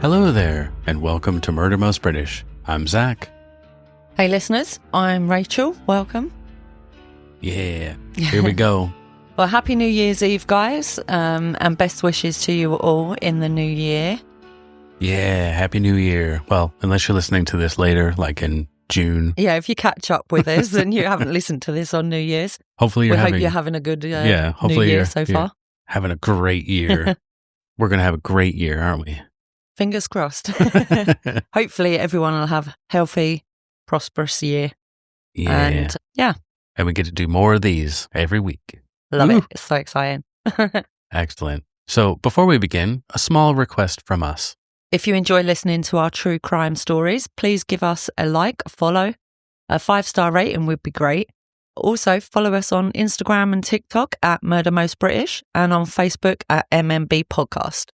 Hello there, and welcome to Murder Most British. I'm Zach. Hey listeners, I'm Rachel. Welcome. Yeah, here we go. Well, happy New Year's Eve, guys, and best wishes to you all in the new year. Yeah, Happy New Year. Well, unless you're listening to this later, like in June. Yeah, if you catch up with us and you haven't listened to this on New Year's, Hopefully hope you're having a good hopefully New Year you're so far. Having a great year. We're going to have a great year, aren't we? Fingers crossed. Hopefully everyone will have a healthy, prosperous year. Yeah. And we get to do more of these every week. Love it. It's so exciting. Excellent. So before we begin, a small request from us. If you enjoy listening to our true crime stories, please give us a like, a follow, a 5-star rating would be great. Also, follow us on Instagram and TikTok at Murder Most British and on Facebook at MMB Podcast.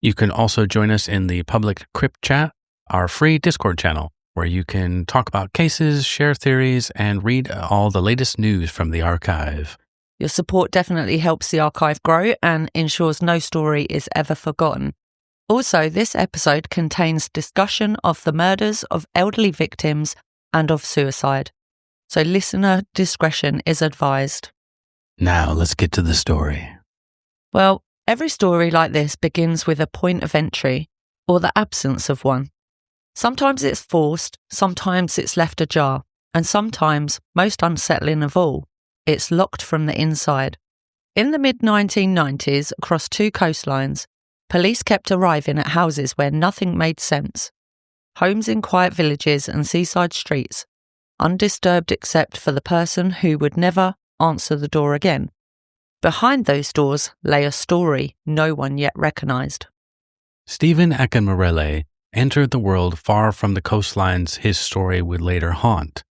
You can also join us in the public Crypt Chat, our free Discord channel, where you can talk about cases, share theories, and read all the latest news from the archive. Your support definitely helps the archive grow and ensures no story is ever forgotten. Also, this episode contains discussion of the murders of elderly victims and of suicide. So listener discretion is advised. Now let's get to the story. Well, every story like this begins with a point of entry, or the absence of one. Sometimes it's forced, sometimes it's left ajar, and sometimes, most unsettling of all, it's locked from the inside. In the mid-1990s, across 2 coastlines, police kept arriving at houses where nothing made sense. Homes in quiet villages and seaside streets, undisturbed except for the person who would never answer the door again. Behind those doors lay a story no one yet recognised. Stephen Akinmurele entered the world far from the coastlines his story would later haunt.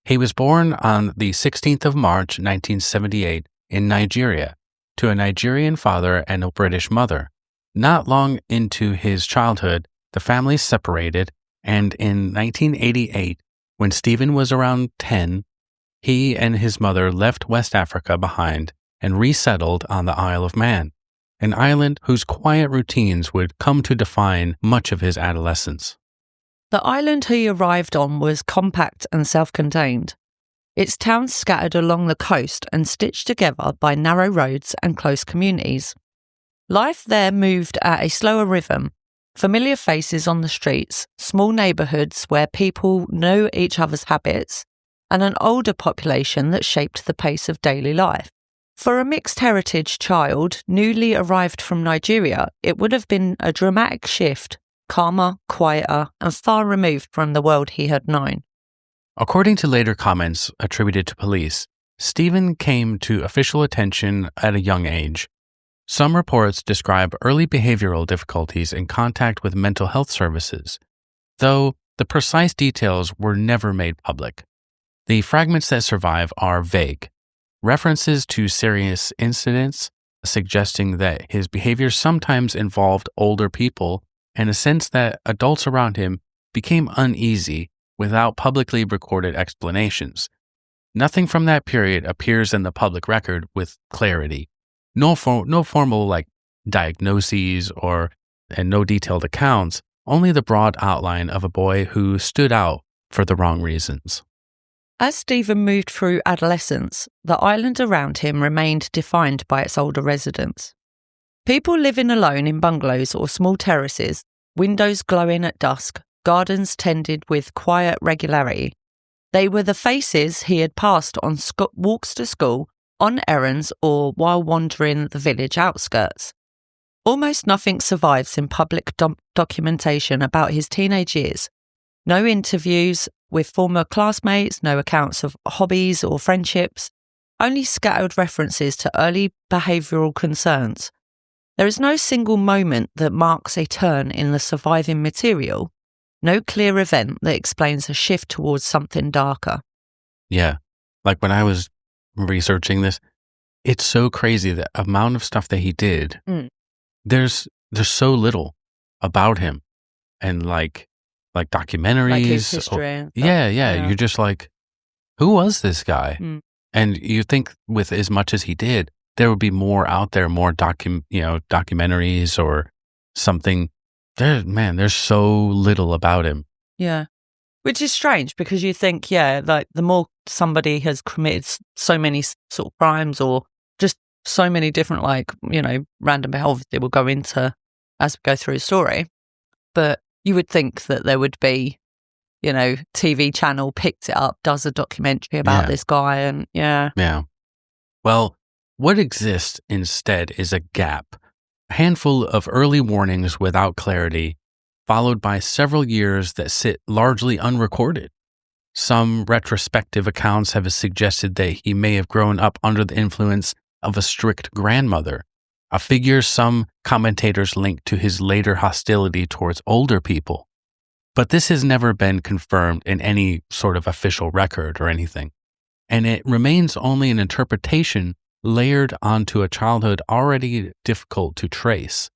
He was born on the 16th of March, 1978, in Nigeria, to a Nigerian father and a British mother. Not long into his childhood, the family separated, and in 1988, when Stephen was around 10, he and his mother left West Africa behind and resettled on the Isle of Man, an island whose quiet routines would come to define much of his adolescence. The island he arrived on was compact and self-contained. Its towns scattered along the coast and stitched together by narrow roads and close communities. Life there moved at a slower rhythm, familiar faces on the streets, small neighbourhoods where people know each other's habits, and an older population that shaped the pace of daily life. For a mixed heritage child newly arrived from Nigeria, it would have been a dramatic shift, calmer, quieter, and far removed from the world he had known. According to later comments attributed to police, Stephen came to official attention at a young age. Some reports describe early behavioral difficulties in contact with mental health services, though the precise details were never made public. The fragments that survive are vague. References to serious incidents suggesting that his behavior sometimes involved older people and a sense that adults around him became uneasy without publicly recorded explanations. Nothing from that period appears in the public record with clarity. No formal diagnoses and no detailed accounts, only the broad outline of a boy who stood out for the wrong reasons. As Stephen moved through adolescence, the island around him remained defined by its older residents. People living alone in bungalows or small terraces, windows glowing at dusk, gardens tended with quiet regularity. They were the faces he had passed on walks to school, on errands, or while wandering the village outskirts. Almost nothing survives in public documentation about his teenage years. No interviews with former classmates, no accounts of hobbies or friendships, only scattered references to early behavioural concerns. There is no single moment that marks a turn in the surviving material, no clear event that explains a shift towards something darker. Yeah, like when I was researching this, it's so crazy the amount of stuff that he did. There's so little about him, and like documentaries, like his history. Yeah. You're just like, who was this guy? And you think with as much as he did, there would be more out there, more documentaries or something There's so little about him. Yeah. Which is strange because you think, like the more somebody has committed so many sort of crimes or just so many different, random behaviours that will go into as we go through the story. But you would think that there would be, TV channel picks it up, does a documentary about this guy and Yeah. Well, what exists instead is a gap, a handful of early warnings without clarity, followed by several years that sit largely unrecorded. Some retrospective accounts have suggested that he may have grown up under the influence of a strict grandmother, a figure some commentators link to his later hostility towards older people. But this has never been confirmed in any sort of official record or anything, and it remains only an interpretation layered onto a childhood already difficult to trace.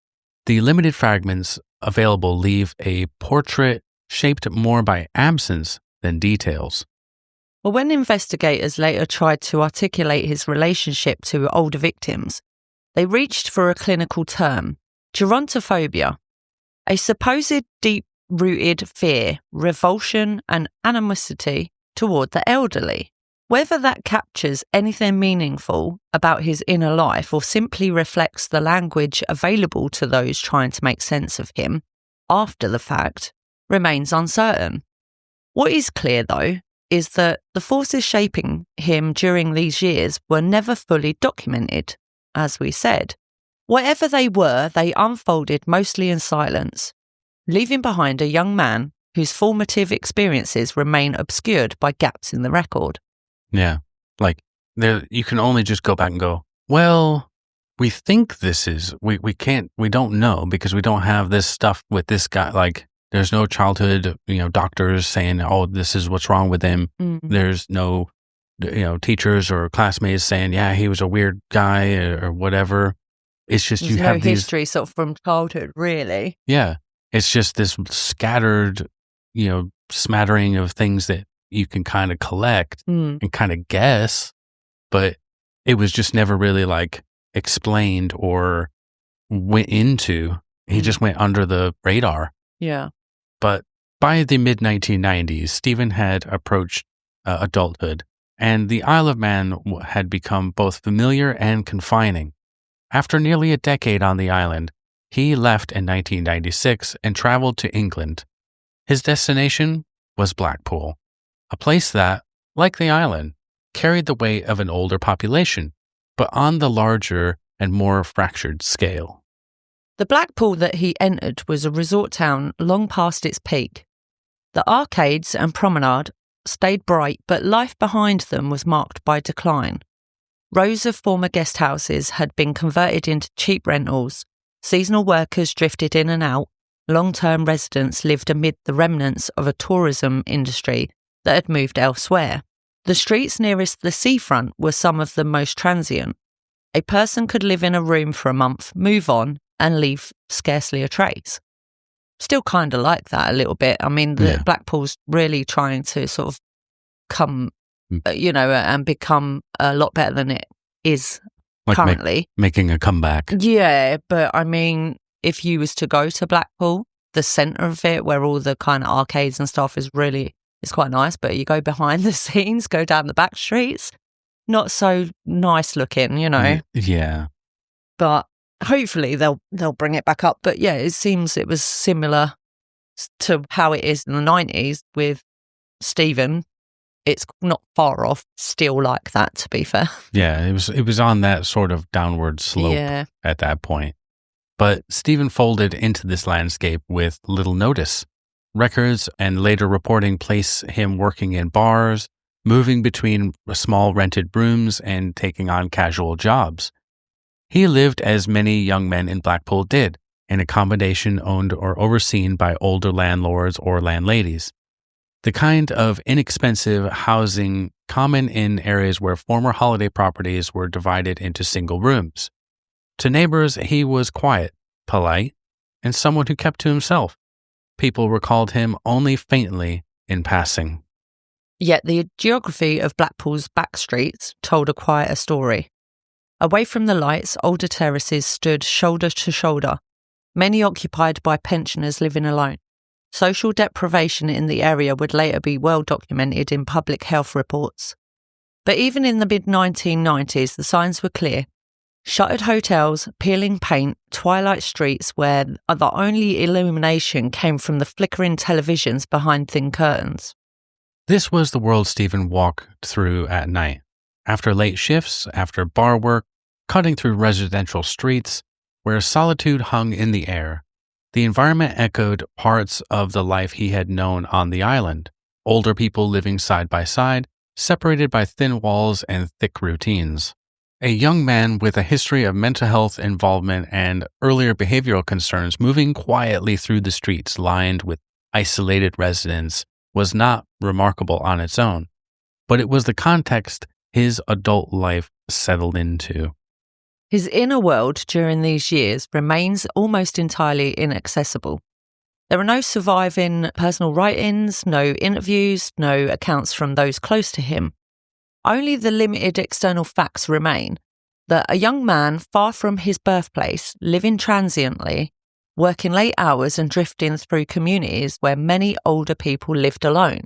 The limited fragments available leave a portrait shaped more by absence than details. Well, when investigators later tried to articulate his relationship to older victims, they reached for a clinical term, gerontophobia, a supposed deep-rooted fear, revulsion and animosity toward the elderly. Whether that captures anything meaningful about his inner life or simply reflects the language available to those trying to make sense of him after the fact remains uncertain. What is clear, though, is that the forces shaping him during these years were never fully documented, as we said. Whatever they were, they unfolded mostly in silence, leaving behind a young man whose formative experiences remain obscured by gaps in the record. Yeah. You can only just go back and go, well, we think this is, we don't know because we don't have this stuff with this guy. There's no childhood, doctors saying, oh, this is what's wrong with him. Mm-hmm. There's no, teachers or classmates saying, yeah, he was a weird guy or whatever. It's just There's no history sort of from childhood, really. Yeah. It's just this scattered, smattering of things that you can kind of collect and kind of guess, but it was just never really explained or went into. He just went under the radar. Yeah. But by the mid-1990s, Stephen had approached adulthood, and the Isle of Man had become both familiar and confining. After nearly a decade on the island, he left in 1996 and traveled to England. His destination was Blackpool, a place that, like the island, carried the weight of an older population, but on the larger and more fractured scale. The Blackpool that he entered was a resort town long past its peak. The arcades and promenade stayed bright, but life behind them was marked by decline. Rows of former guest houses had been converted into cheap rentals, seasonal workers drifted in and out, long-term residents lived amid the remnants of a tourism industry that had moved elsewhere. The streets nearest the seafront were some of the most transient. A person could live in a room for a month, move on, and leave scarcely a trace. Still kind of like that a little bit. I mean, Blackpool's really trying to sort of come, and become a lot better than it is currently. Making a comeback. Yeah, but I mean, if you was to go to Blackpool, the centre of it, where all the kind of arcades and stuff is quite nice, but you go behind the scenes, go down the back streets, not so nice looking, Yeah. But hopefully they'll bring it back up. But yeah, it seems it was similar to how it is in the 90s with Stephen. It's not far off, still like that, to be fair. Yeah, it was on that sort of downward slope at that point. But Stephen folded into this landscape with little notice. Records and later reporting place him working in bars, moving between small rented rooms, and taking on casual jobs. He lived as many young men in Blackpool did, in accommodation owned or overseen by older landlords or landladies. The kind of inexpensive housing common in areas where former holiday properties were divided into single rooms. To neighbors, he was quiet, polite, and someone who kept to himself. People recalled him only faintly in passing. Yet the geography of Blackpool's back streets told a quieter story. Away from the lights, older terraces stood shoulder to shoulder, many occupied by pensioners living alone. Social deprivation in the area would later be well documented in public health reports. But even in the mid-1990s, the signs were clear. Shuttered hotels, peeling paint, twilight streets where the only illumination came from the flickering televisions behind thin curtains. This was the world Stephen walked through at night. After late shifts, after bar work, cutting through residential streets, where solitude hung in the air. The environment echoed parts of the life he had known on the island. Older people living side by side, separated by thin walls and thick routines. A young man with a history of mental health involvement and earlier behavioral concerns moving quietly through the streets lined with isolated residents was not remarkable on its own, but it was the context his adult life settled into. His inner world during these years remains almost entirely inaccessible. There are no surviving personal write-ins, no interviews, no accounts from those close to him. Only the limited external facts remain that a young man far from his birthplace, living transiently, working late hours and drifting through communities where many older people lived alone.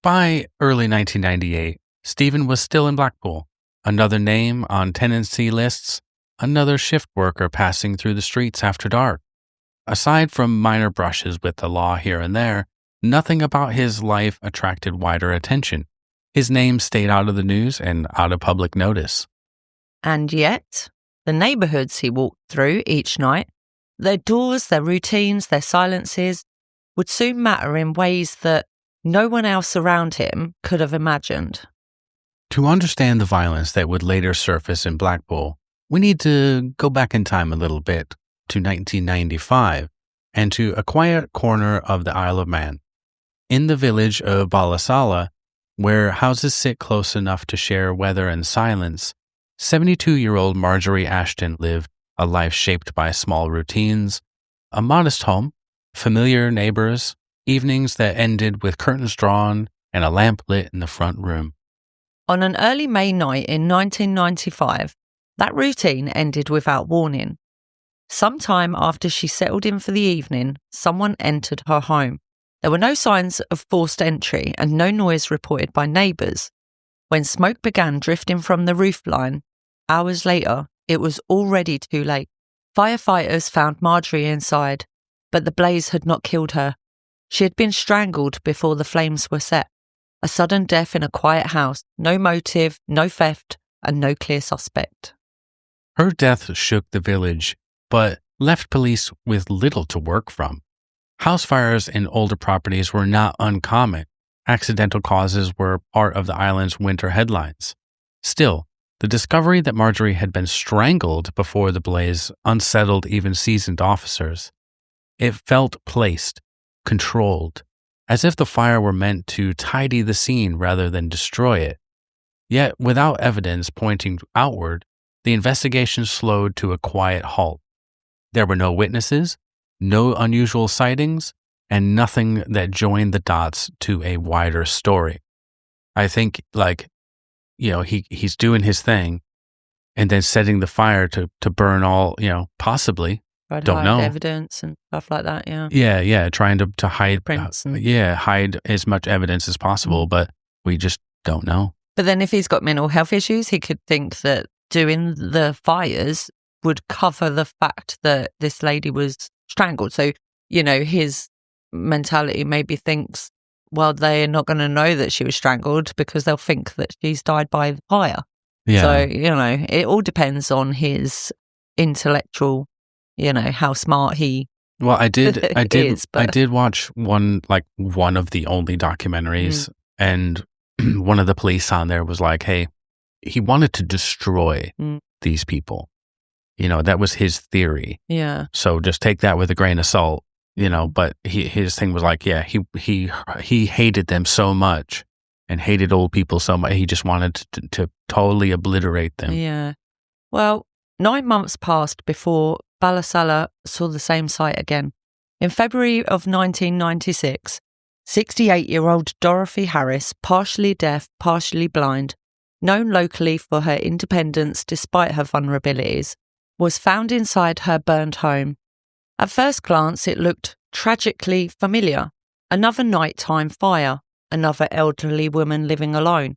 By early 1998, Stephen was still in Blackpool, another name on tenancy lists, another shift worker passing through the streets after dark. Aside from minor brushes with the law here and there, nothing about his life attracted wider attention. His name stayed out of the news and out of public notice. And yet, the neighbourhoods he walked through each night, their doors, their routines, their silences, would soon matter in ways that no one else around him could have imagined. To understand the violence that would later surface in Blackpool, we need to go back in time a little bit to 1995 and to a quiet corner of the Isle of Man. In the village of Ballasalla, where houses sit close enough to share weather and silence, 72-year-old Marjorie Ashton lived a life shaped by small routines, a modest home, familiar neighbors, evenings that ended with curtains drawn and a lamp lit in the front room. On an early May night in 1995, that routine ended without warning. Sometime after she settled in for the evening, someone entered her home. There were no signs of forced entry and no noise reported by neighbours. When smoke began drifting from the roofline, hours later, it was already too late. Firefighters found Marjorie inside, but the blaze had not killed her. She had been strangled before the flames were set. A sudden death in a quiet house, no motive, no theft, and no clear suspect. Her death shook the village, but left police with little to work from. House fires in older properties were not uncommon. Accidental causes were part of the island's winter headlines. Still, the discovery that Marjorie had been strangled before the blaze unsettled even seasoned officers. It felt placed, controlled, as if the fire were meant to tidy the scene rather than destroy it. Yet, without evidence pointing outward, the investigation slowed to a quiet halt. There were no witnesses, no unusual sightings, and nothing that joined the dots to a wider story. I think, he's doing his thing and then setting the fire to burn all, possibly. Don't know. Evidence and stuff like that, yeah. Yeah, trying to hide prints hide as much evidence as possible, but we just don't know. But then if he's got mental health issues, he could think that doing the fires would cover the fact that this lady was strangled. So, his mentality maybe thinks, well, they're not going to know that she was strangled because they'll think that she's died by the fire. Yeah. So, it all depends on his intellectual, how smart he I did is, I did watch one of the only documentaries, and one of the police on there was like, hey, he wanted to destroy these people. That was his theory. Yeah. So just take that with a grain of salt, but his thing was like, yeah, he hated them so much and hated old people so much. He just wanted to totally obliterate them. Yeah. Well, 9 months passed before Ballasalla saw the same sight again. In February of 1996, 68-year-old Dorothy Harris, partially deaf, partially blind, known locally for her independence despite her vulnerabilities, was found inside her burned home. At first glance, it looked tragically familiar. Another nighttime fire, another elderly woman living alone.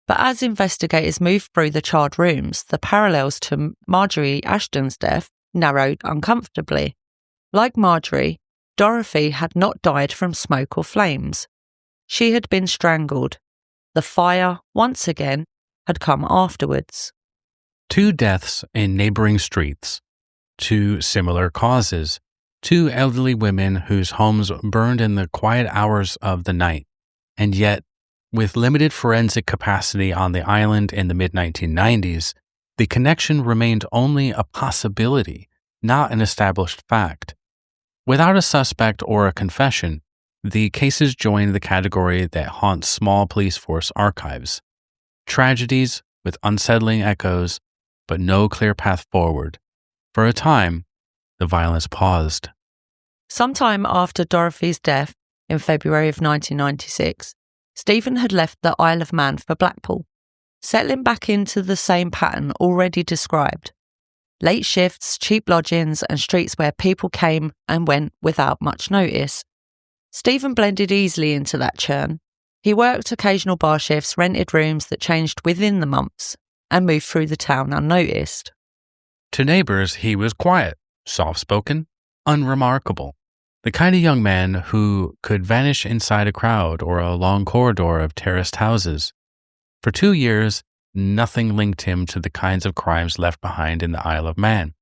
But as investigators moved through the charred rooms, the parallels to Marjorie Ashton's death narrowed uncomfortably. Like Marjorie, Dorothy had not died from smoke or flames. She had been strangled. The fire, once again, had come afterwards. 2 deaths in neighboring streets. 2 similar causes. 2 elderly women whose homes burned in the quiet hours of the night. And yet, with limited forensic capacity on the island in the mid-1990s, the connection remained only a possibility, not an established fact. Without a suspect or a confession, the cases join the category that haunts small police force archives. Tragedies with unsettling echoes, but no clear path forward. For a time, the violence paused. Sometime after Dorothy's death, in February of 1996, Stephen had left the Isle of Man for Blackpool, settling back into the same pattern already described. Late shifts, cheap lodgings, and streets where people came and went without much notice. Stephen blended easily into that churn. He worked occasional bar shifts, rented rooms that changed within the months, and moved through the town unnoticed. To neighbors, he was quiet, soft-spoken, unremarkable. The kind of young man who could vanish inside a crowd or a long corridor of terraced houses. For 2 years, nothing linked him to the kinds of crimes left behind in the Isle of Man.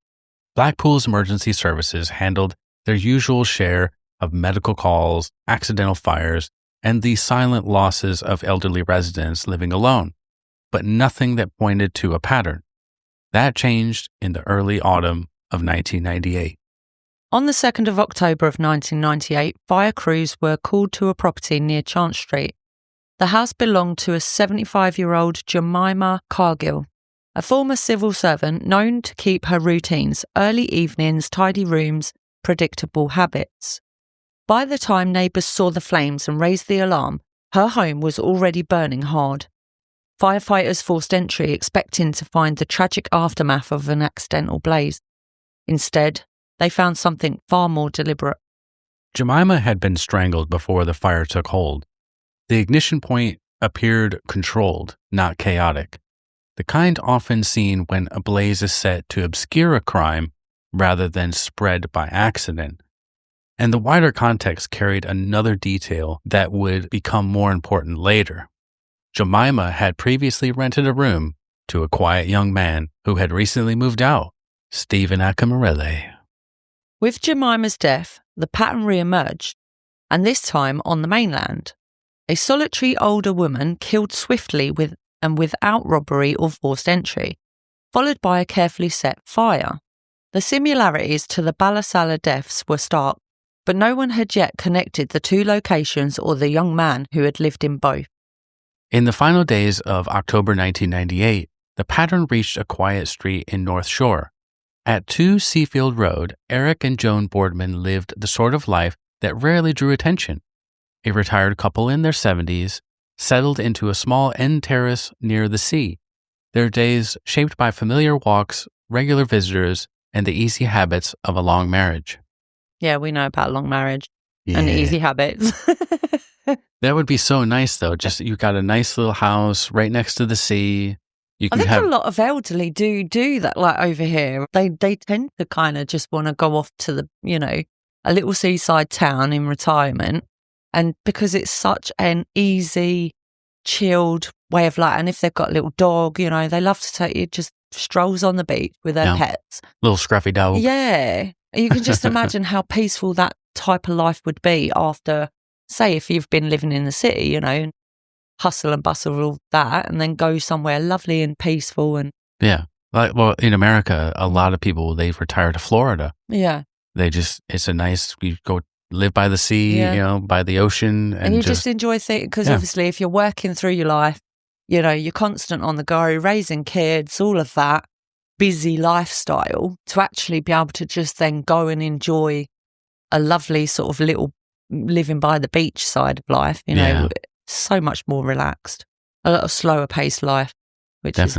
Blackpool's emergency services handled their usual share of medical calls, accidental fires, and the silent losses of elderly residents living alone, but nothing that pointed to a pattern. That changed in the early autumn of 1998. On the 2nd of October of 1998, fire crews were called to a property near Chance Street. The house belonged to a 75-year-old Jemima Cargill, a former civil servant known to keep her routines, early evenings, tidy rooms, predictable habits. By the time neighbours saw the flames and raised the alarm, her home was already burning hard. Firefighters forced entry, expecting to find the tragic aftermath of an accidental blaze. Instead, they found something far more deliberate. Jemima had been strangled before the fire took hold. The ignition point appeared controlled, not chaotic. The kind often seen when a blaze is set to obscure a crime rather than spread by accident. And the wider context carried another detail that would become more important later. Jemima had previously rented a room to a quiet young man who had recently moved out, Stephen Akinmurele. With Jemima's death, the pattern re-emerged, and this time on the mainland. A solitary older woman killed swiftly without robbery or forced entry, followed by a carefully set fire. The similarities to the Ballasalla deaths were stark, but no one had yet connected the 2 locations or the young man who had lived in both. In the final days of October 1998, the pattern reached a quiet street in North Shore. At 2 Seafield Road, Eric and Joan Boardman lived the sort of life that rarely drew attention. A retired couple in their 70s, settled into a small end terrace near the sea, their days shaped by familiar walks, regular visitors, and the easy habits of a long marriage. Yeah, we know about long marriage and easy habits. That would be so nice, though. Just you got a nice little house right next to the sea. I think a lot of elderly do that, like over here. They tend to kind of just want to go off to the, a little seaside town in retirement. And because it's such an easy, chilled way of life, and if they've got a little dog, they love to take it just strolls on the beach with their pets. Little scruffy dog. Yeah. You can just imagine how peaceful that type of life would be after, say, if you've been living in the city, and hustle and bustle of all that, and then go somewhere lovely and peaceful. And yeah. In America, a lot of people, they've retired to Florida. Yeah. It's a nice, you go live by the sea, by the ocean. And you just enjoy things, because obviously if you're working through your life, you're constant on the go, raising kids, all of that busy lifestyle, to actually be able to just then go and enjoy a lovely sort of little living by the beach side of life, so much more relaxed, a lot of slower paced life, which is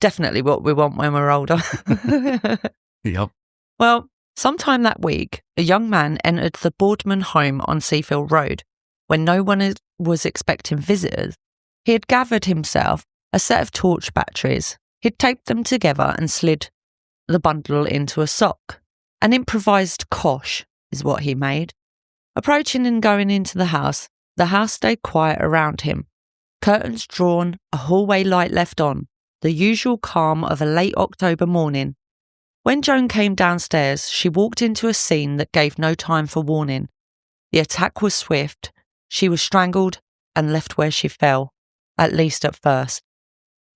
definitely what we want when we're older. Yep. Well, Sometime that week, a young man entered the Boardman home on Seafield Road. When no one was expecting visitors, he had gathered himself a set of torch batteries. He'd taped them together and slid the bundle into a sock. An improvised kosh is what he made. Approaching and going into the house stayed quiet around him. Curtains drawn, a hallway light left on, the usual calm of a late October morning. When Joan came downstairs, she walked into a scene that gave no time for warning. The attack was swift. She was strangled and left where she fell, at least at first.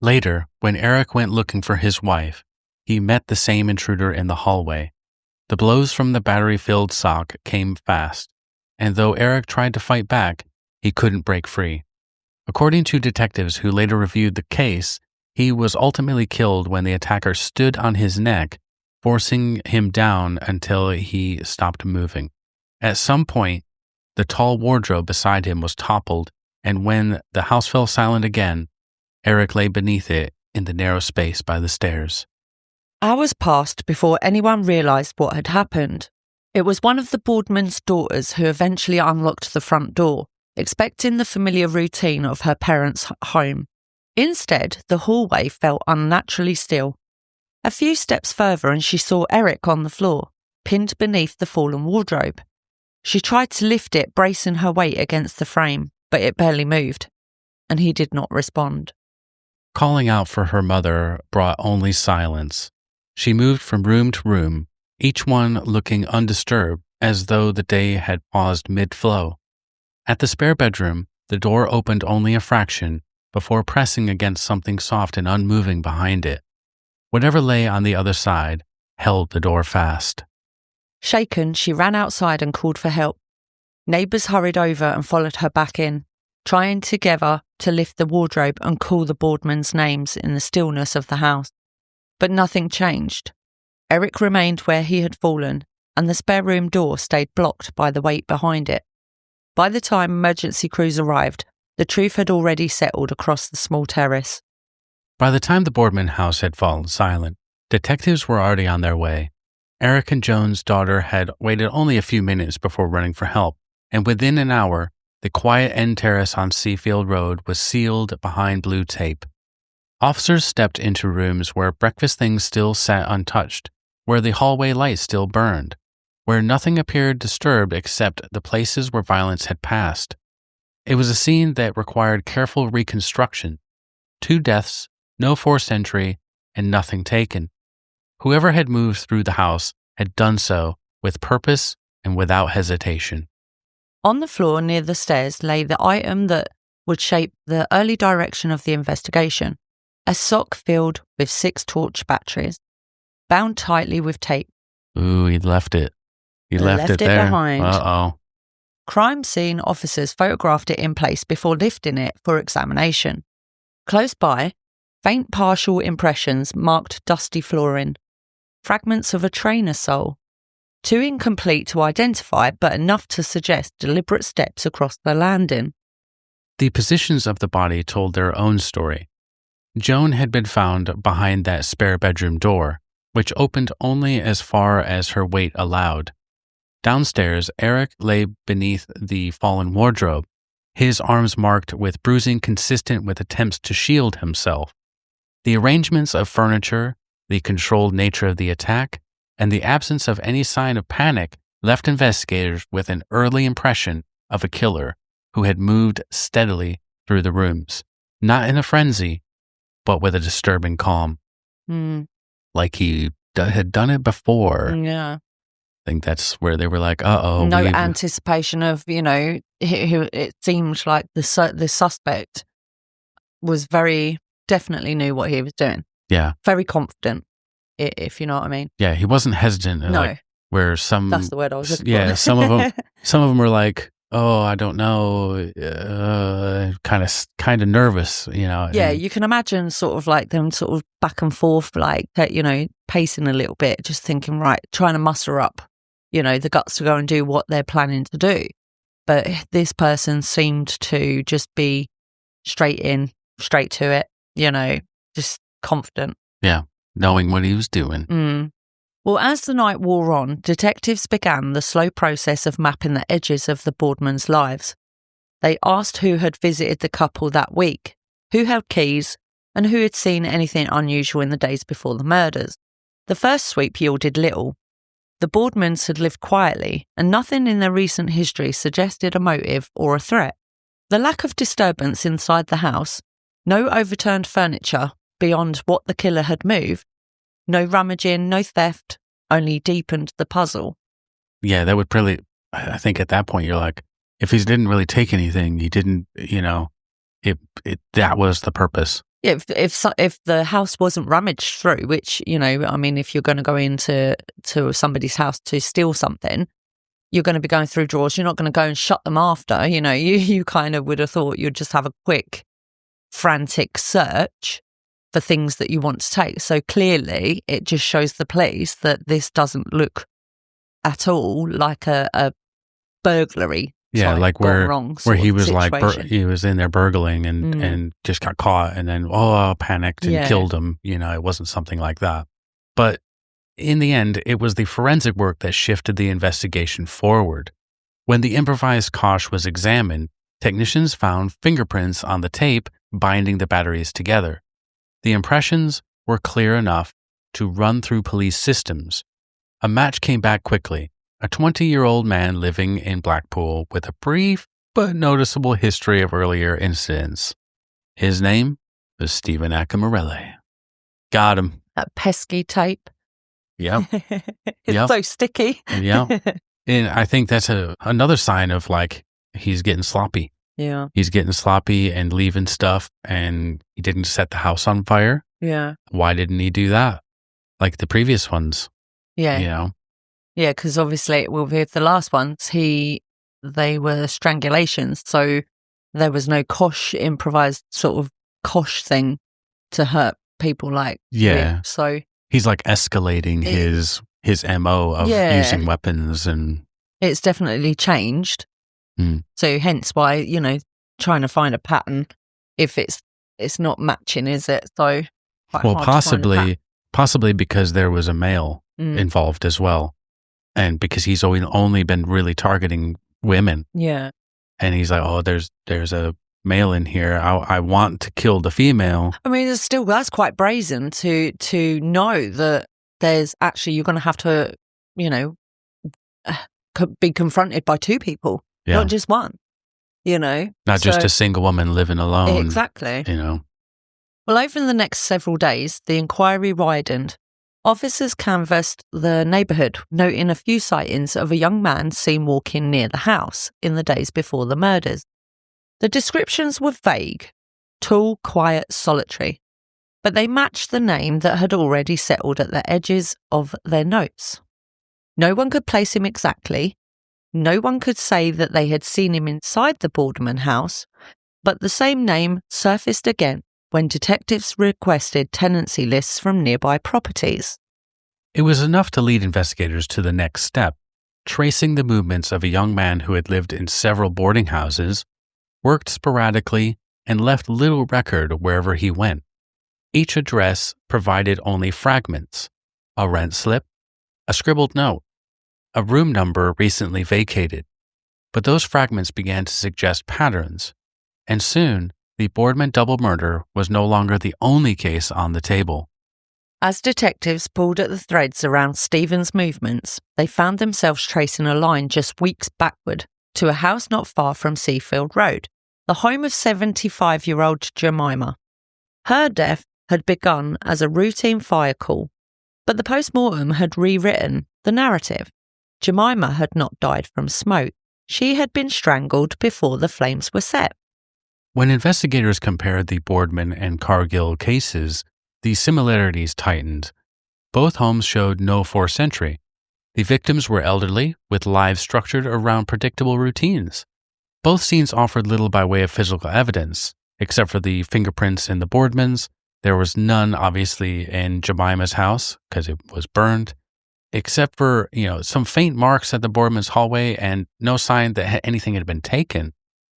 Later, when Eric went looking for his wife, he met the same intruder in the hallway. The blows from the battery-filled sock came fast, and though Eric tried to fight back, he couldn't break free. According to detectives who later reviewed the case, he was ultimately killed when the attacker stood on his neck, forcing him down until he stopped moving. At some point, the tall wardrobe beside him was toppled, and when the house fell silent again, Eric lay beneath it in the narrow space by the stairs. Hours passed before anyone realised what had happened. It was one of the Boardman's daughters who eventually unlocked the front door, expecting the familiar routine of her parents' home. Instead, the hallway felt unnaturally still. A few steps further and she saw Eric on the floor, pinned beneath the fallen wardrobe. She tried to lift it, bracing her weight against the frame, but it barely moved, and he did not respond. Calling out for her mother brought only silence. She moved from room to room, each one looking undisturbed, as though the day had paused mid-flow. At the spare bedroom, the door opened only a fraction before pressing against something soft and unmoving behind it. Whatever lay on the other side held the door fast. Shaken, she ran outside and called for help. Neighbours hurried over and followed her back in, trying together to lift the wardrobe and call the Boardmans' names in the stillness of the house. But nothing changed. Eric remained where he had fallen, and the spare room door stayed blocked by the weight behind it. By the time emergency crews arrived, the truth had already settled across the small terrace. By the time the Boardman house had fallen silent, detectives were already on their way. Eric and Joan's daughter had waited only a few minutes before running for help, and within an hour, the quiet end terrace on Seafield Road was sealed behind blue tape. Officers stepped into rooms where breakfast things still sat untouched, where the hallway light still burned, where nothing appeared disturbed except the places where violence had passed. It was a scene that required careful reconstruction. 2 deaths, no forced entry, and nothing taken. Whoever had moved through the house had done so with purpose and without hesitation. On the floor near the stairs lay the item that would shape the early direction of the investigation, a sock filled with 6 torch batteries, bound tightly with tape. Ooh, he left it. He left it there. Behind. Uh-oh. Crime scene officers photographed it in place before lifting it for examination. Close by, faint partial impressions marked dusty flooring, fragments of a trainer sole, too incomplete to identify but enough to suggest deliberate steps across the landing. The positions of the body told their own story. Joan had been found behind that spare bedroom door, which opened only as far as her weight allowed. Downstairs, Eric lay beneath the fallen wardrobe, his arms marked with bruising consistent with attempts to shield himself. The arrangements of furniture, the controlled nature of the attack, and the absence of any sign of panic left investigators with an early impression of a killer who had moved steadily through the rooms, not in a frenzy, but with a disturbing calm. Like he had done it before. Yeah. I think that's where they were like, uh-oh. No anticipation of, it seemed like the suspect was definitely knew what he was doing. Yeah. Very confident, if you know what I mean. Yeah, he wasn't hesitant. No. Like, where some... That's the word I was looking for. Yeah, some of them were like, oh, I don't know, kind of nervous, Yeah, you can imagine sort of like them sort of back and forth, like, pacing a little bit, just thinking, right, trying to muster up, the guts to go and do what they're planning to do. But this person seemed to just be straight to it, just confident. Yeah, knowing what he was doing. Well, as the night wore on, detectives began the slow process of mapping the edges of the Boardmans' lives. They asked who had visited the couple that week, who held keys, and who had seen anything unusual in the days before the murders. The first sweep yielded little. The Boardmans had lived quietly, and nothing in their recent history suggested a motive or a threat. The lack of disturbance inside the house, no overturned furniture beyond what the killer had moved, no rummaging, no theft, only deepened the puzzle. Yeah, that would probably, I think at that point you're like, if he didn't really take anything, he didn't, that was the purpose. Yeah, if the house wasn't rummaged through, which, if you're going to go into somebody's house to steal something, you're going to be going through drawers. You're not going to go and shut them after. You kind of would have thought you'd just have a quick, frantic search for things that you want to take. So clearly, it just shows the police that this doesn't look at all like a burglary. Yeah, like where he was situation. he was in there burgling and just got caught and then panicked and killed him. It wasn't something like that. But in the end, it was the forensic work that shifted the investigation forward. When the improvised cosh was examined, technicians found fingerprints on the tape binding the batteries together. The impressions were clear enough to run through police systems. A match came back quickly. A 20-year-old man living in Blackpool with a brief but noticeable history of earlier incidents. His name was Stephen Akinmurele. Got him. That pesky tape. Yeah. It's so sticky. Yeah. And I think that's another sign of he's getting sloppy. Yeah. He's getting sloppy and leaving stuff, and he didn't set the house on fire. Yeah. Why didn't he do that? Like the previous ones. Yeah. Yeah, because obviously with the last ones, they were strangulations, so there was no improvised sort of cosh thing to hurt people with. So he's escalating his MO of using weapons, and it's definitely changed. So hence why, trying to find a pattern if it's not matching, is it? So possibly because there was a male involved as well. And because he's only been really targeting women. Yeah. And he's like, there's a male in here. I want to kill the female. I mean, that's quite brazen to know that there's actually, you're going to have to, be confronted by two people, not just one, Not just a single woman living alone. Exactly. Well, over the next several days, the inquiry widened. Officers canvassed the neighbourhood, noting a few sightings of a young man seen walking near the house in the days before the murders. The descriptions were vague, tall, quiet, solitary, but they matched the name that had already settled at the edges of their notes. No one could place him exactly. No one could say that they had seen him inside the Boardman house, but the same name surfaced again when detectives requested tenancy lists from nearby properties. It was enough to lead investigators to the next step, tracing the movements of a young man who had lived in several boarding houses, worked sporadically, and left little record wherever he went. Each address provided only fragments: a rent slip, a scribbled note, a room number recently vacated. But those fragments began to suggest patterns, and soon the Boardman double murder was no longer the only case on the table. As detectives pulled at the threads around Stephen's movements, they found themselves tracing a line just weeks backward to a house not far from Seafield Road, the home of 75-year-old Jemima. Her death had begun as a routine fire call, but the post-mortem had rewritten the narrative. Jemima had not died from smoke. She had been strangled before the flames were set. When investigators compared the Boardman and Cargill cases, the similarities tightened. Both homes showed no forced entry. The victims were elderly, with lives structured around predictable routines. Both scenes offered little by way of physical evidence. Except for the fingerprints in the Boardmans, there was none, obviously, in Jemima's house, because it was burned. Except for, some faint marks at the Boardman's hallway and no sign that anything had been taken.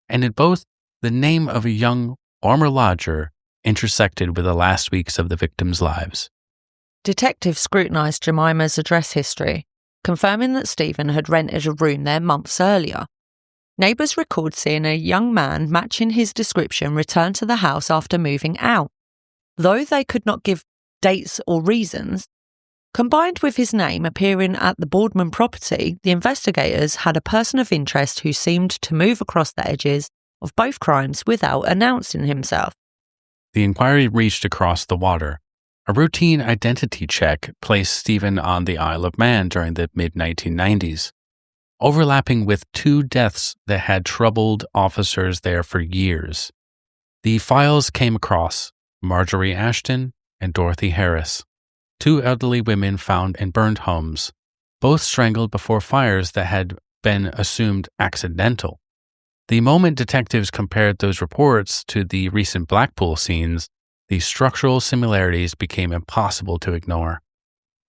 And in both, the name of a young former lodger intersected with the last weeks of the victims' lives. Detectives scrutinised Jemima's address history, confirming that Stephen had rented a room there months earlier. Neighbours record seeing a young man matching his description return to the house after moving out. Though they could not give dates or reasons, combined with his name appearing at the Boardman property, the investigators had a person of interest who seemed to move across the edges of both crimes without announcing himself. The inquiry reached across the water. A routine identity check placed Stephen on the Isle of Man during the mid-1990s, overlapping with 2 deaths that had troubled officers there for years. The files came across Marjorie Ashton and Dorothy Harris, 2 elderly women found in burned homes, both strangled before fires that had been assumed accidental. The moment detectives compared those reports to the recent Blackpool scenes, the structural similarities became impossible to ignore.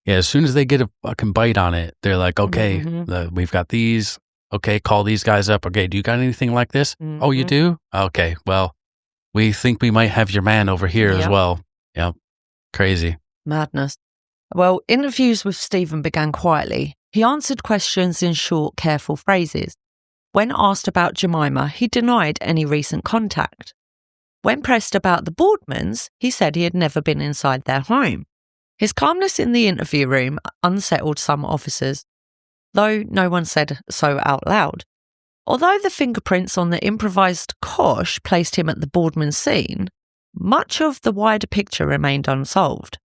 Yeah, as soon as they get a fucking bite on it, they're like, okay, we've got these. Okay, call these guys up. Okay, do you got anything like this? Oh, you do? Okay, well, we think we might have your man over here as well. Yep, crazy. Madness. Well, interviews with Stephen began quietly. He answered questions in short, careful phrases. When asked about Jemima, he denied any recent contact. When pressed about the Boardmans, he said he had never been inside their home. His calmness in the interview room unsettled some officers, though no one said so out loud. Although the fingerprints on the improvised cosh placed him at the Boardman scene, much of the wider picture remained unsolved.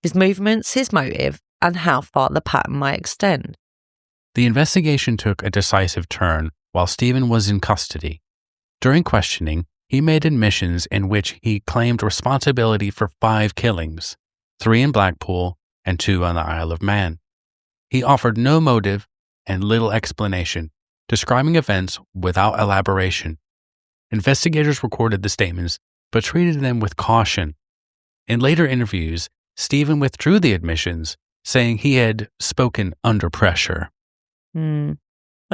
His movements, his motive, and how far the pattern might extend. The investigation took a decisive turn while Stephen was in custody. During questioning, he made admissions in which he claimed responsibility for 5 killings, 3 in Blackpool and 2 on the Isle of Man. He offered no motive and little explanation, describing events without elaboration. Investigators recorded the statements, but treated them with caution. In later interviews, Stephen withdrew the admissions, saying he had spoken under pressure. Well,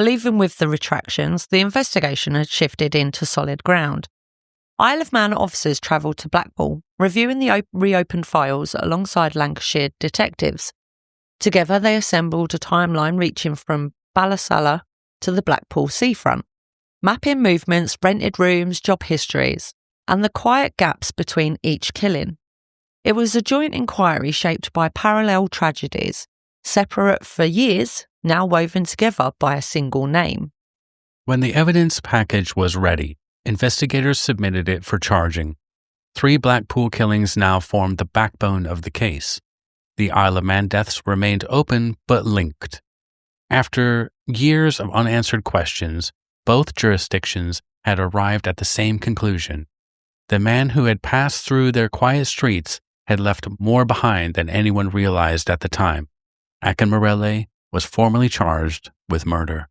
even with the retractions, the investigation had shifted into solid ground. Isle of Man officers travelled to Blackpool, reviewing the reopened files alongside Lancashire detectives. Together, they assembled a timeline reaching from Ballasalla to the Blackpool seafront, mapping movements, rented rooms, job histories, and the quiet gaps between each killing. It was a joint inquiry shaped by parallel tragedies, separate for years, now woven together by a single name. When the evidence package was ready, investigators submitted it for charging. 3 Blackpool killings now formed the backbone of the case. The Isle of Man deaths remained open but linked. After years of unanswered questions, both jurisdictions had arrived at the same conclusion. The man who had passed through their quiet streets had left more behind than anyone realized at the time. Akinmurele was formally charged with murder.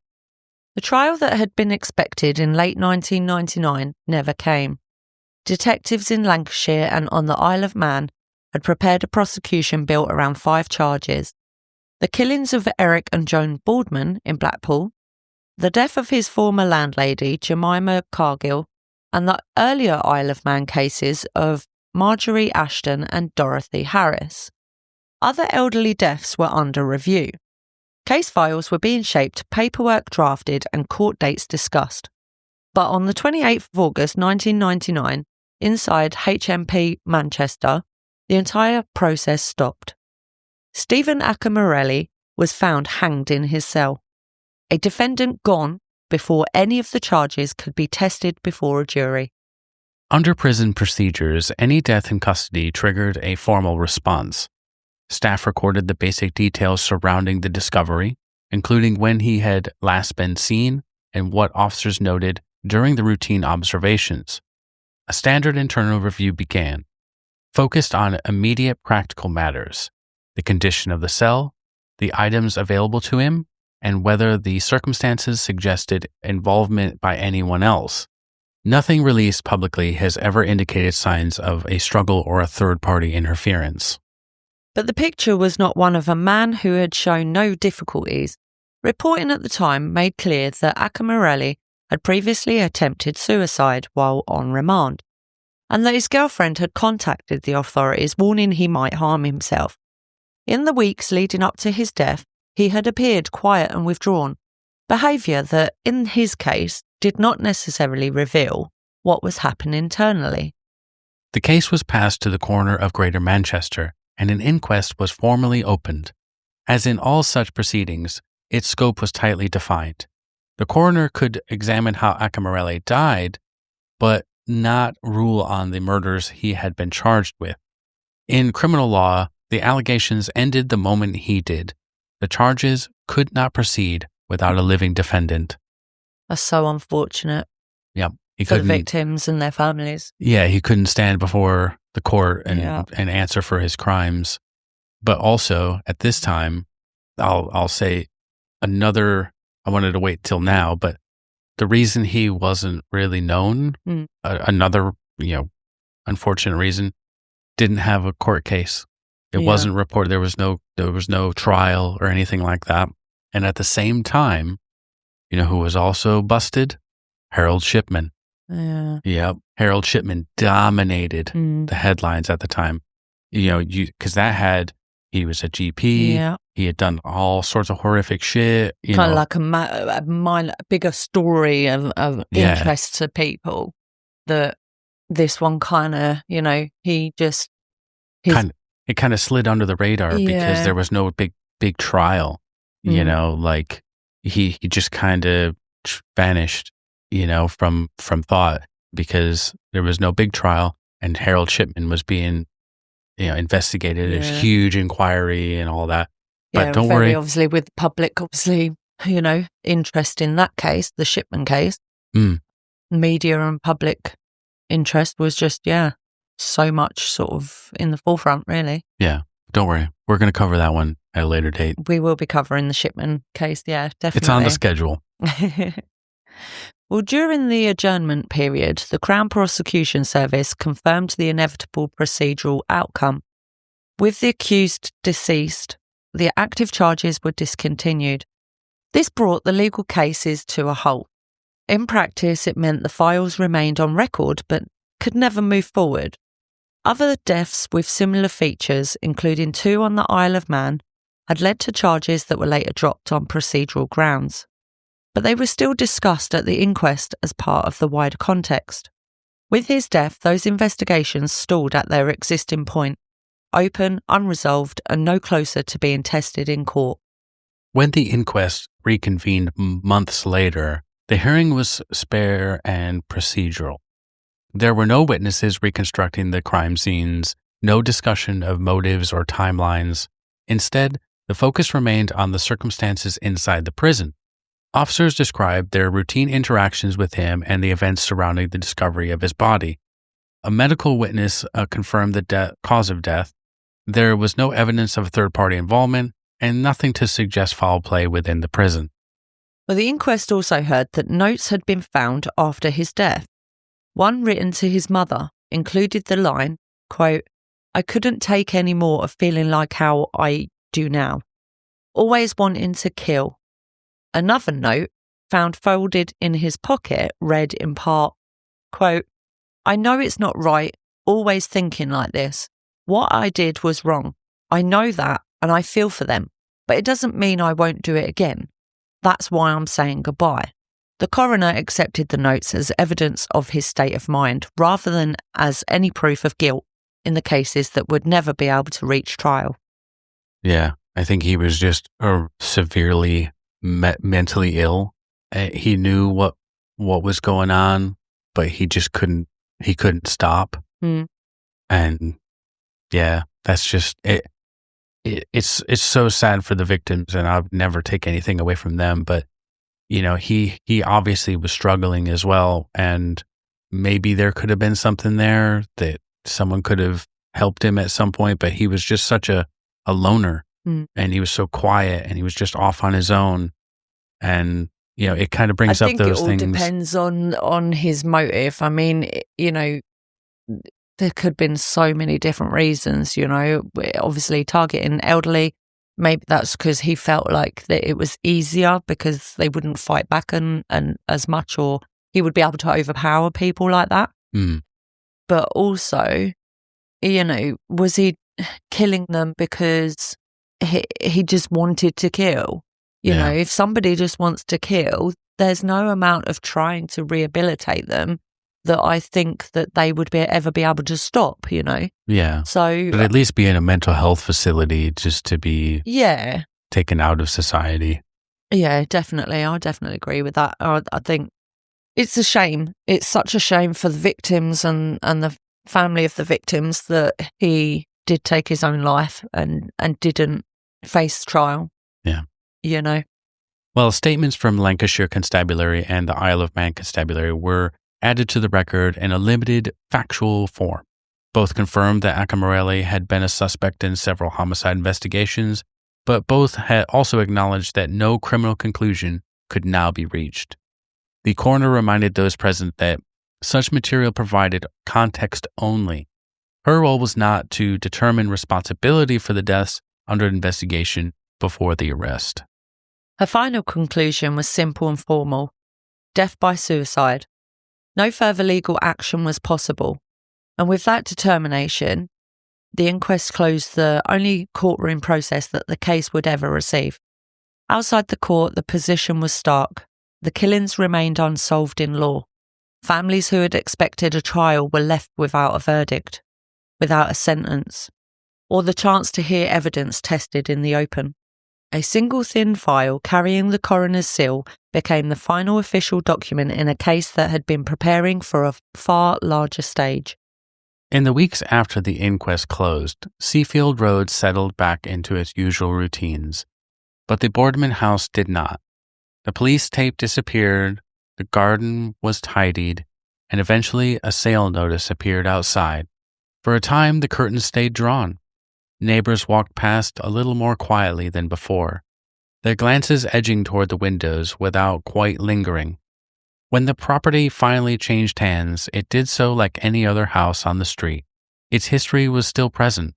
The trial that had been expected in late 1999 never came. Detectives in Lancashire and on the Isle of Man had prepared a prosecution built around 5 charges: the killings of Eric and Joan Boardman in Blackpool, the death of his former landlady Jemima Cargill, and the earlier Isle of Man cases of Marjorie Ashton and Dorothy Harris. Other elderly deaths were under review. Case files were being shaped, paperwork drafted, and court dates discussed. But on the 28th of August 1999, inside HMP Manchester, the entire process stopped. Stephen Akinmurele was found hanged in his cell, a defendant gone before any of the charges could be tested before a jury. Under prison procedures, any death in custody triggered a formal response. Staff recorded the basic details surrounding the discovery, including when he had last been seen and what officers noted during the routine observations. A standard internal review began, focused on immediate practical matters: the condition of the cell, the items available to him, and whether the circumstances suggested involvement by anyone else. Nothing released publicly has ever indicated signs of a struggle or a third-party interference. But the picture was not one of a man who had shown no difficulties. Reporting at the time made clear that Akinmurele had previously attempted suicide while on remand, and that his girlfriend had contacted the authorities warning he might harm himself. In the weeks leading up to his death, he had appeared quiet and withdrawn, behaviour that, in his case, did not necessarily reveal what was happening internally. The case was passed to the coroner of Greater Manchester, and an inquest was formally opened. As in all such proceedings, its scope was tightly defined. The coroner could examine how Akinmurele died, but not rule on the murders he had been charged with. In criminal law, the allegations ended the moment he did. The charges could not proceed without a living defendant. That's so unfortunate. Yep. For the victims and their families. Yeah, he couldn't stand before the court and answer for his crimes. But also, at this time, I'll say another, I wanted to wait till now, but the reason he wasn't really known, another, unfortunate reason, didn't have a court case. It wasn't reported. There was no trial or anything like that. And at the same time, who was also busted? Harold Shipman. Yeah. Yep. Harold Shipman dominated the headlines at the time. Because he was a GP. Yeah. He had done all sorts of horrific shit. Kind of like a bigger story of interest to people. That this one kind of, he just... It kind of slid under the radar because there was no big trial. He just kind of vanished, from thought because there was no big trial and Harold Shipman was being, investigated. There's huge inquiry and all that. But don't worry. Obviously, with public, interest in that case, the Shipman case, media and public interest was just, so much sort of in the forefront, really. Yeah. Don't worry. We're going to cover that one at a later date. We will be covering the Shipman case. Yeah, definitely. It's on the schedule. Well, during the adjournment period, the Crown Prosecution Service confirmed the inevitable procedural outcome. With the accused deceased, the active charges were discontinued. This brought the legal cases to a halt. In practice, it meant the files remained on record but could never move forward. Other deaths with similar features, including 2 on the Isle of Man, had led to charges that were later dropped on procedural grounds. But they were still discussed at the inquest as part of the wider context. With his death, those investigations stalled at their existing point, open, unresolved, and no closer to being tested in court. When the inquest reconvened months later, the hearing was spare and procedural. There were no witnesses reconstructing the crime scenes, no discussion of motives or timelines. Instead, the focus remained on the circumstances inside the prison. Officers described their routine interactions with him and the events surrounding the discovery of his body. A medical witness confirmed the cause of death. There was no evidence of third-party involvement and nothing to suggest foul play within the prison. Well, the inquest also heard that notes had been found after his death. One written to his mother included the line, quote, "I couldn't take any more of feeling like how I do now. Always wanting to kill." Another note, found folded in his pocket, read in part, quote, "I know it's not right, always thinking like this. What I did was wrong. I know that and I feel for them, but it doesn't mean I won't do it again. That's why I'm saying goodbye." The coroner accepted the notes as evidence of his state of mind rather than as any proof of guilt in the cases that would never be able to reach trial. Yeah, I think he was just severely mentally ill. He knew what was going on, but he just couldn't stop. And yeah, that's just it. It's so sad for the victims, and I'll never take anything away from them, but he obviously was struggling as well, and maybe there could have been something there that someone could have helped him at some point, but he was just such a loner. And he was so quiet and he was just off on his own. And, it kind of brings up those things. I think it all depends on his motive. I mean, there could have been so many different reasons, obviously targeting elderly. Maybe that's because he felt like that it was easier because they wouldn't fight back and as much, or he would be able to overpower people like that. But also, was he killing them because he just wanted to kill. You know, if somebody just wants to kill, there's no amount of trying to rehabilitate them that I think that they would ever be able to stop, you know? Yeah. So, but at least be in a mental health facility just to be taken out of society. Yeah, definitely. I definitely agree with that. I think it's a shame. It's such a shame for the victims and the family of the victims that he did take his own life and didn't face trial. Yeah. You know? Well, statements from Lancashire Constabulary and the Isle of Man Constabulary were added to the record in a limited factual form. Both confirmed that Akinmurele had been a suspect in several homicide investigations, but both had also acknowledged that no criminal conclusion could now be reached. The coroner reminded those present that such material provided context only. Her role was not to determine responsibility for the deaths under investigation before the arrest. Her final conclusion was simple and formal: death by suicide. No further legal action was possible, and with that determination, the inquest closed the only courtroom process that the case would ever receive. Outside the court, the position was stark. The killings remained unsolved in law. Families who had expected a trial were left without a verdict, without a sentence, or the chance to hear evidence tested in the open. A single thin file carrying the coroner's seal became the final official document in a case that had been preparing for a far larger stage. In the weeks after the inquest closed, Seafield Road settled back into its usual routines. But the Boardman house did not. The police tape disappeared, the garden was tidied, and eventually a sale notice appeared outside. For a time, the curtains stayed drawn. Neighbors walked past a little more quietly than before, their glances edging toward the windows without quite lingering. When the property finally changed hands, it did so like any other house on the street. Its history was still present,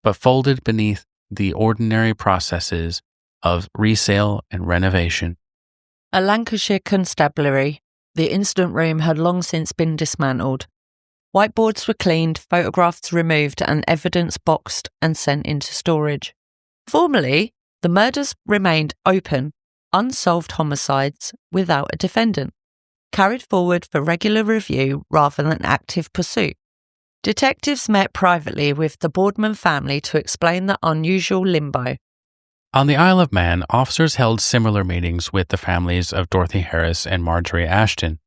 but folded beneath the ordinary processes of resale and renovation. At Lancashire Constabulary, the incident room had long since been dismantled. Whiteboards were cleaned, photographs removed, and evidence boxed and sent into storage. Formally, the murders remained open, unsolved homicides without a defendant, carried forward for regular review rather than active pursuit. Detectives met privately with the Boardman family to explain the unusual limbo. On the Isle of Man, officers held similar meetings with the families of Dorothy Harris and Marjorie Ashton.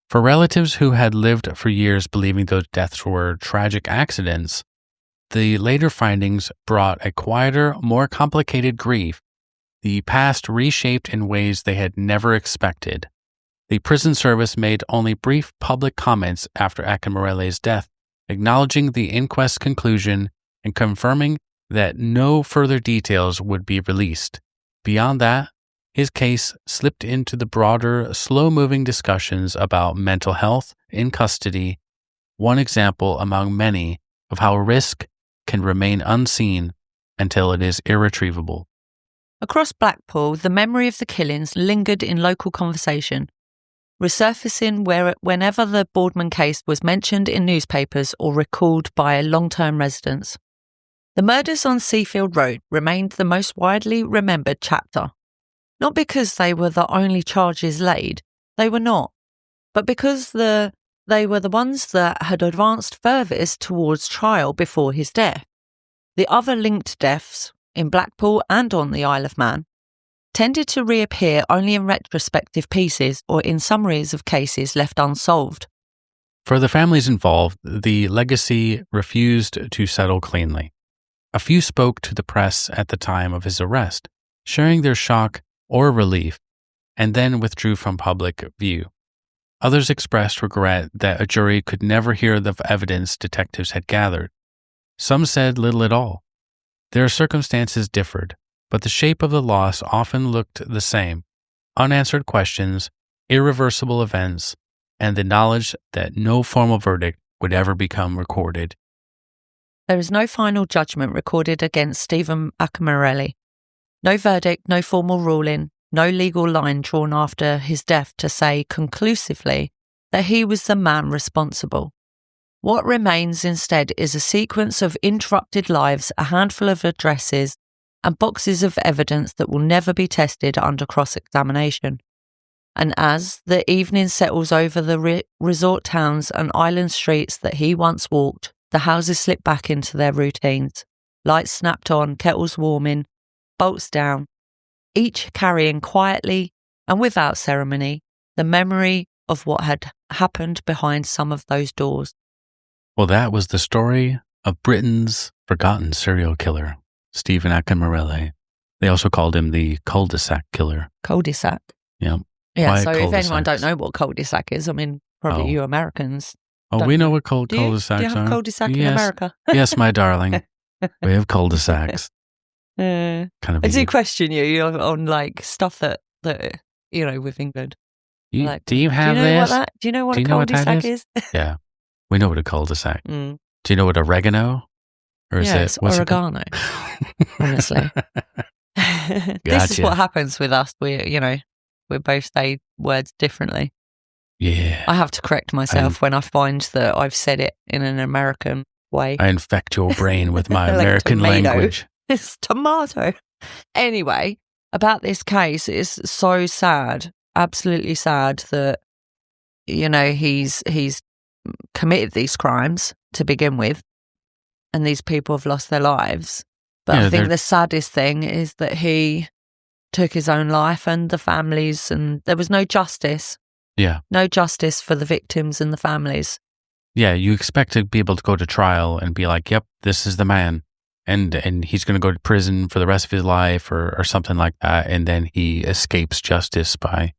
For relatives who had lived for years believing those deaths were tragic accidents, the later findings brought a quieter, more complicated grief, the past reshaped in ways they had never expected. The prison service made only brief public comments after Akinmurele's death, acknowledging the inquest's conclusion and confirming that no further details would be released. Beyond that, his case slipped into the broader, slow-moving discussions about mental health in custody, one example among many of how risk can remain unseen until it is irretrievable. Across Blackpool, the memory of the killings lingered in local conversation, resurfacing whenever the Boardman case was mentioned in newspapers or recalled by long-term residents. The murders on Seafield Road remained the most widely remembered chapter. Not because they were the only charges laid, they were not, but because they were the ones that had advanced furthest towards trial before his death. The other linked deaths, in Blackpool and on the Isle of Man, tended to reappear only in retrospective pieces or in summaries of cases left unsolved. For the families involved, the legacy refused to settle cleanly. A few spoke to the press at the time of his arrest, sharing their shock or relief, and then withdrew from public view. Others expressed regret that a jury could never hear the evidence detectives had gathered. Some said little at all. Their circumstances differed, but the shape of the loss often looked the same: unanswered questions, irreversible events, and the knowledge that no formal verdict would ever become recorded. There is no final judgment recorded against Stephen Akinmurele. No verdict, no formal ruling, no legal line drawn after his death to say conclusively that he was the man responsible. What remains instead is a sequence of interrupted lives, a handful of addresses, and boxes of evidence that will never be tested under cross-examination. And as the evening settles over the resort towns and island streets that he once walked, the houses slip back into their routines. Lights snapped on, kettles warming, bolts down, each carrying quietly and without ceremony the memory of what had happened behind some of those doors. Well, that was the story of Britain's forgotten serial killer, Stephen Akinmurele. They also called him the cul-de-sac killer. Cul-de-sac? Yeah. Yeah, Why so if anyone cul-de-sacs? don't know what cul-de-sac is, I mean, probably you Americans. Oh, we know what Do cul-de-sacs you have are. cul-de-sac in Yes. America? Yes, my darling. We have cul-de-sacs. I Kind of do question you on like stuff that with England. Like, do you have do you know this? Do you know what Do a you know what that cul-de-sac is? Yeah. We know what a cul-de-sac. Mm. Do you know what oregano? Or is It's what's it oregano. Honestly. This is Gotcha. what happens with us. We both say words differently. Yeah. I have to correct myself when I find that I've said it in an American way. I infect your brain with my Like American tomato. language. It's tomato. Anyway, about this case, it's so sad, absolutely sad that, he's committed these crimes to begin with, and these people have lost their lives. But Yeah, I think the saddest thing is that he took his own life and the families, and there was no justice. Yeah. No justice for the victims and the families. Yeah, you expect to be able to go to trial and be like, yep, this is the man. And he's going to go to prison for the rest of his life or something like that. And then he escapes justice by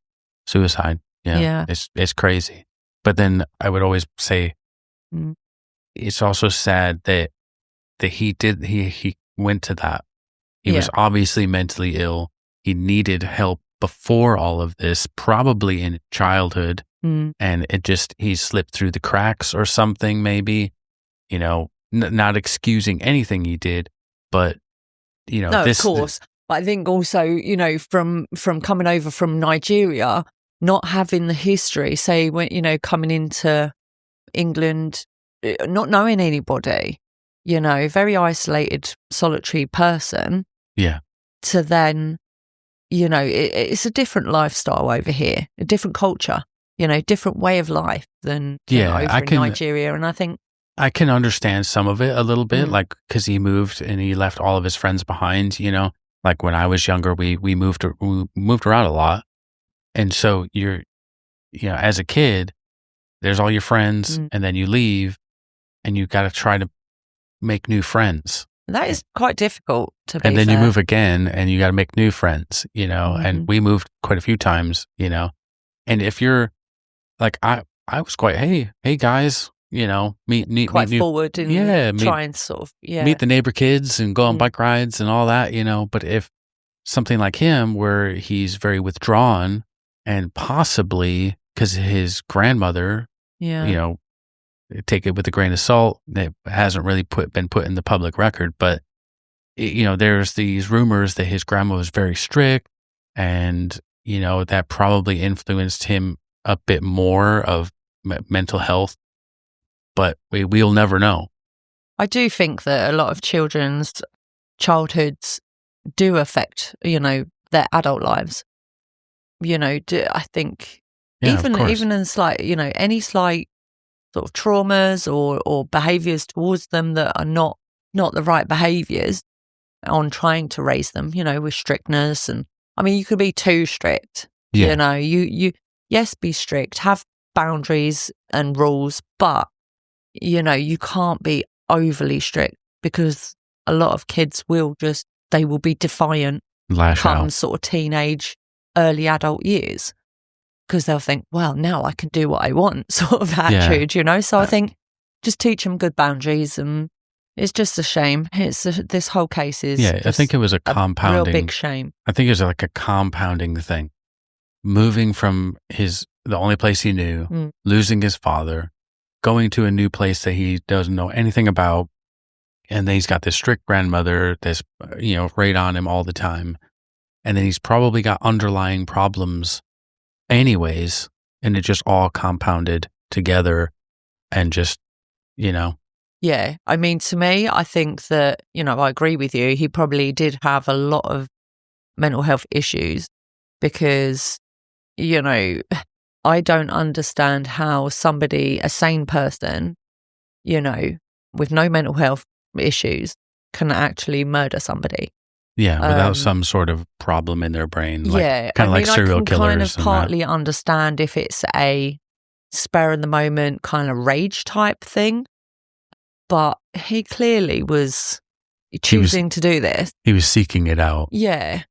suicide. Yeah. It's crazy. But then I would always say it's also sad that he went to that. He was obviously mentally ill. He needed help before all of this, probably in childhood. And he slipped through the cracks or something, maybe, not excusing anything he did, but, No, this, of course. But I think also, from coming over from Nigeria, not having the history, say, when, coming into England, not knowing anybody, very isolated, solitary person. Yeah. To then, it's a different lifestyle over here, a different culture, different way of life than over in Nigeria. And I think I can understand some of it a little bit, like, because he moved and he left all of his friends behind, like when I was younger, we moved around a lot. And so as a kid, there's all your friends and then you leave and you got to try to make new friends. That is quite difficult to be And then fair. you move again and you got to make new friends, and we moved quite a few times, and if you're like, I was quite, hey guys, meet quite new, forward and meet, try and sort of, meet the neighbor kids and go on bike rides and all that, but if something like him where he's very withdrawn and possibly because his grandmother, take it with a grain of salt, that hasn't really been put in the public record, but there's these rumors that his grandma was very strict and, that probably influenced him a bit more of mental health, but we'll never know. I do think that a lot of children's childhoods do affect, their adult lives. I think even in slight, any slight sort of traumas or behaviours towards them that are not the right behaviours on trying to raise them, with strictness. And I mean, you could be too strict, yes, be strict, have boundaries and rules, but, you can't be overly strict because a lot of kids they will be defiant come sort of teenage, early adult years. Because they'll think, well, now I can do what I want, sort of attitude, So I think just teach them good boundaries, and it's just a shame. This whole case is I think it was a compounding, real big shame. I think it was like a compounding thing. Moving from the only place he knew, losing his father, going to a new place that he doesn't know anything about, and then he's got this strict grandmother that's right on him all the time, and then he's probably got underlying problems anyways, and it just all compounded together and just, Yeah. I mean, to me, I think that, I agree with you. He probably did have a lot of mental health issues because, I don't understand how somebody, a sane person, with no mental health issues can actually murder somebody. Yeah, without some sort of problem in their brain. Kind of like serial killers. I can kind of partly understand if it's a spur in the moment kind of rage type thing, but he clearly was choosing to do this. He was seeking it out. Yeah.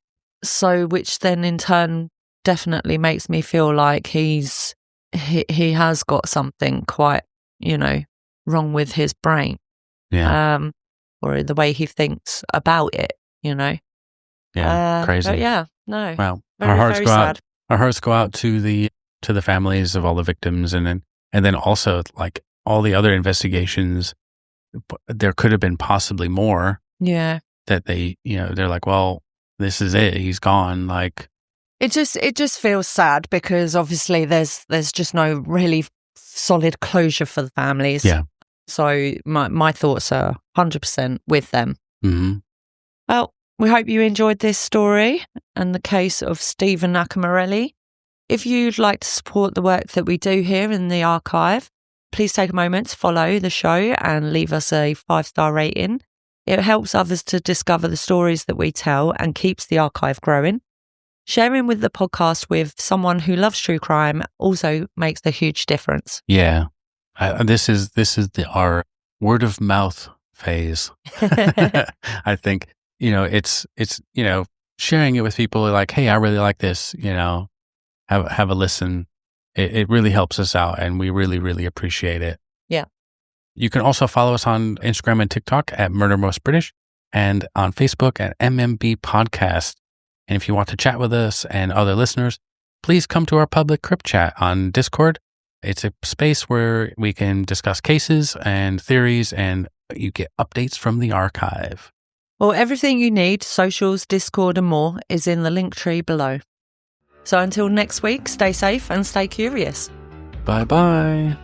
So, which then in turn definitely makes me feel like he has got something quite, wrong with his brain. Yeah. Or the way he thinks about it, Yeah, crazy. But yeah, no. Well, very, our hearts very go sad. out. Our hearts go out to the families of all the victims, and then also like all the other investigations. There could have been possibly more. Yeah. That they, they're like, well, this is it. He's gone. Like it just feels sad because obviously there's just no really solid closure for the families. Yeah. So my thoughts are 100% with them. Mm-hmm. Well, we hope you enjoyed this story and the case of Stephen Akinmurele. If you'd like to support the work that we do here in the archive, please take a moment to follow the show and leave us a 5-star rating. It helps others to discover the stories that we tell and keeps the archive growing. Sharing with the podcast with someone who loves true crime also makes a huge difference. Yeah. This is our word of mouth phase. I think, it's sharing it with people like, hey, I really like this, have a listen. It really helps us out and we really, really appreciate it. Yeah. You can also follow us on Instagram and TikTok at Murder Most British and on Facebook at MMB Podcast. And if you want to chat with us and other listeners, please come to our public crypt chat on Discord. It's a space where we can discuss cases and theories and you get updates from the archive. Well, everything you need, socials, Discord and more, is in the link tree below. So until next week, stay safe and stay curious. Bye-bye.